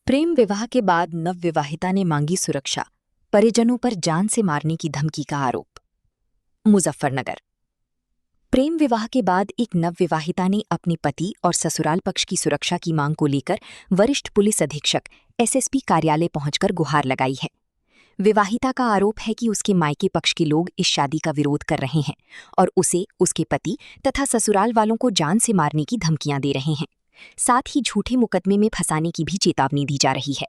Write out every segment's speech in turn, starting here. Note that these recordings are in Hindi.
प्रेम विवाह के बाद नवविवाहिता ने मांगी सुरक्षा, परिजनों पर जान से मारने की धमकी का आरोप। मुजफ्फरनगर। प्रेम विवाह के बाद एक नवविवाहिता ने अपने पति और ससुराल पक्ष की सुरक्षा की मांग को लेकर वरिष्ठ पुलिस अधीक्षक एसएसपी कार्यालय पहुंचकर गुहार लगाई है। विवाहिता का आरोप है कि उसके मायके पक्ष के लोग इस शादी का विरोध कर रहे हैं और उसे, उसके पति तथा ससुराल वालों को जान से मारने की धमकियां दे रहे हैं। साथ ही झूठे मुकदमे में फंसाने की भी चेतावनी दी जा रही है।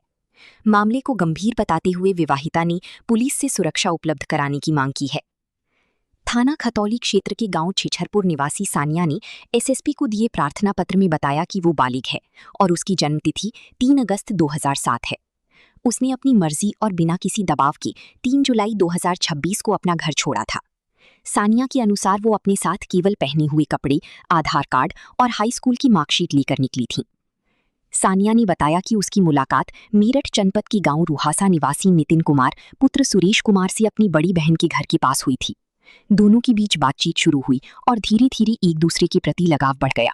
मामले को गंभीर बताते हुए विवाहिता ने पुलिस से सुरक्षा उपलब्ध कराने की मांग की है। थाना खतौली क्षेत्र के गांव छिछरपुर निवासी सानिया ने एसएसपी को दिए प्रार्थना पत्र में बताया कि वो बालिग है और उसकी जन्मतिथि 3 अगस्त 2007 है। उसने अपनी मर्जी और बिना किसी दबाव के 3 जुलाई 2026 को अपना घर छोड़ा था। सानिया के अनुसार वो अपने साथ केवल पहने हुए कपड़े, आधार कार्ड और हाई स्कूल की मार्कशीट लेकर निकली थी। सानिया ने बताया कि उसकी मुलाकात मेरठ जनपद के गांव रुहासा निवासी नितिन कुमार पुत्र सुरेश कुमार से अपनी बड़ी बहन के घर के पास हुई थी। दोनों के बीच बातचीत शुरू हुई और धीरे धीरे एक दूसरे के प्रति लगाव बढ़ गया।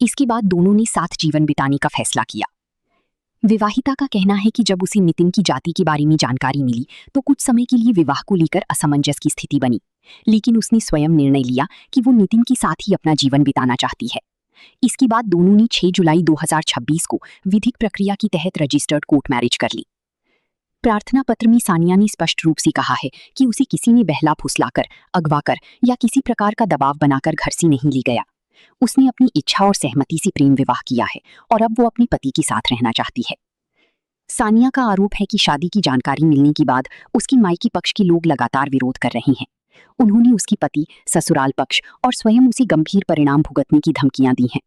इसके बाद दोनों ने साथ जीवन बिताने का फैसला किया। विवाहिता का कहना है कि जब उसे नितिन की जाति के बारे में जानकारी मिली तो कुछ समय के लिए विवाह को लेकर असमंजस की स्थिति बनी, लेकिन उसने स्वयं निर्णय लिया कि वो नितिन के साथ ही अपना जीवन बिताना चाहती है। इसके बाद दोनों ने 6 जुलाई 2026 को विधिक प्रक्रिया के तहत रजिस्टर्ड कोर्ट मैरिज कर ली। प्रार्थना पत्र में सानिया ने स्पष्ट रूप से कहा है कि उसे किसी ने बहला फुसलाकर, अगवा कर या किसी प्रकार का दबाव बनाकर घर से नहीं ले गया। उसने अपनी इच्छा और सहमति से प्रेम विवाह किया है और अब वो अपने पति के साथ रहना चाहती है। सानिया का आरोप है कि शादी की जानकारी मिलने के बाद उसकी मायके पक्ष के लोग लगातार विरोध कर रहे हैं। उन्होंने उसके पति, ससुराल पक्ष और स्वयं उसे गंभीर परिणाम भुगतने की धमकियां दी हैं।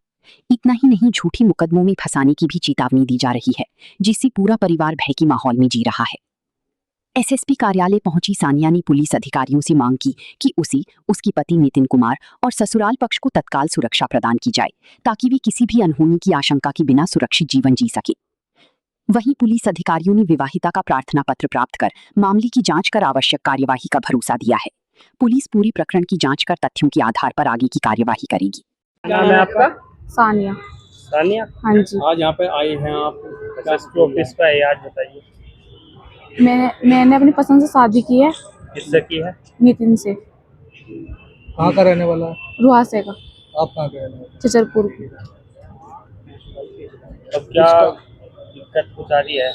इतना ही नहीं, झूठे मुकदमों में फंसाने की भी चेतावनी दी जा रही है, जिससे पूरा परिवार भय के माहौल में जी रहा है। एसएसपी कार्यालय पहुंची सानिया ने पुलिस अधिकारियों से मांग की कि उसे, उसके पति नितिन कुमार और ससुराल पक्ष को तत्काल सुरक्षा प्रदान की जाए ताकि वे किसी भी अनहोनी की आशंका के बिना सुरक्षित जीवन जी सके। वहीं पुलिस अधिकारियों ने विवाहिता का प्रार्थना पत्र प्राप्त कर मामले की जांच कर आवश्यक कार्यवाही का भरोसा दिया है। पुलिस पूरी प्रकरण की जांच कर तथ्यों के आधार पर आगे की कार्यवाही करेगी। क्या नाम है आपका? सानिया। सानिया? हाँ जी। आज यहाँ पे आए हैं आप एसएसपी ऑफिस पे आए, आज बताइए। मैंने अपनी पसंद से शादी की है। किससे की है? नितिन से। कहाँ का रहने वाला है? रुहासे का। आप कहाँ के रहने वाले? छिछरपुर की। अब क्या दिक्कत कुछ आ रही है?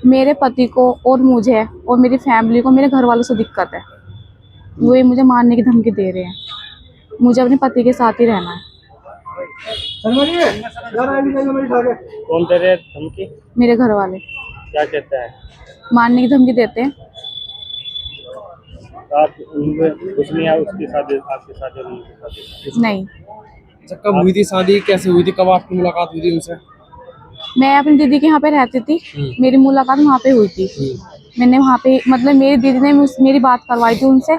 मेरे पति को और मुझे और मेरी फैमिली को, मेरे घर वालों से दिक्कत है। वो ये मुझे मारने की धमकी दे रहे हैं। मुझे अपने पति के साथ ही रहना है। कौन दे रहे हैं धमकी? मेरे घर वाले। क्या कहते हैं? मारने की धमकी देते हैं। आप उनमें कुछ नहीं है, उसकी शादी आपकी शादी नहीं, उनकी शादी नहीं। अच्छा, कब हुई थी शादी? कैसे हुई थी? कब आपकी मुलाकात हुई थी उनसे? मैं अपनी दीदी के यहाँ पे रहती थी। मेरी मुलाकात वहाँ पे हुई थी। मैंने वहाँ पे, मतलब मेरी दीदी ने मेरी बात करवाई थी उनसे।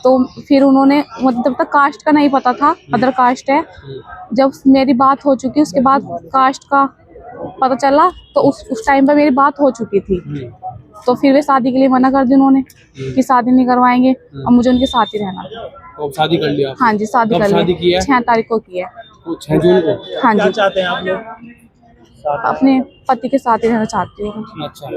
तो फिर उन्होंने, मतलब तब तक कास्ट का नहीं पता था, अदर कास्ट है। जब मेरी बात हो चुकी, उसके बाद कास्ट का पता चला तो उस टाइम पर मेरी बात हो चुकी थी। तो फिर वे शादी के लिए मना कर दी उन्होंने कि शादी नहीं करवाएंगे और मुझे उनके साथ ही रहना। तो शादी कर लिया? हाँ जी, शादी कर शादी की ली। है? 6 तारीख को की है। 6 जून को? हाँ क्या जी। चाहते हैं आप लोग? अपने पति के साथ ही रहना चाहती हूँ। अच्छा।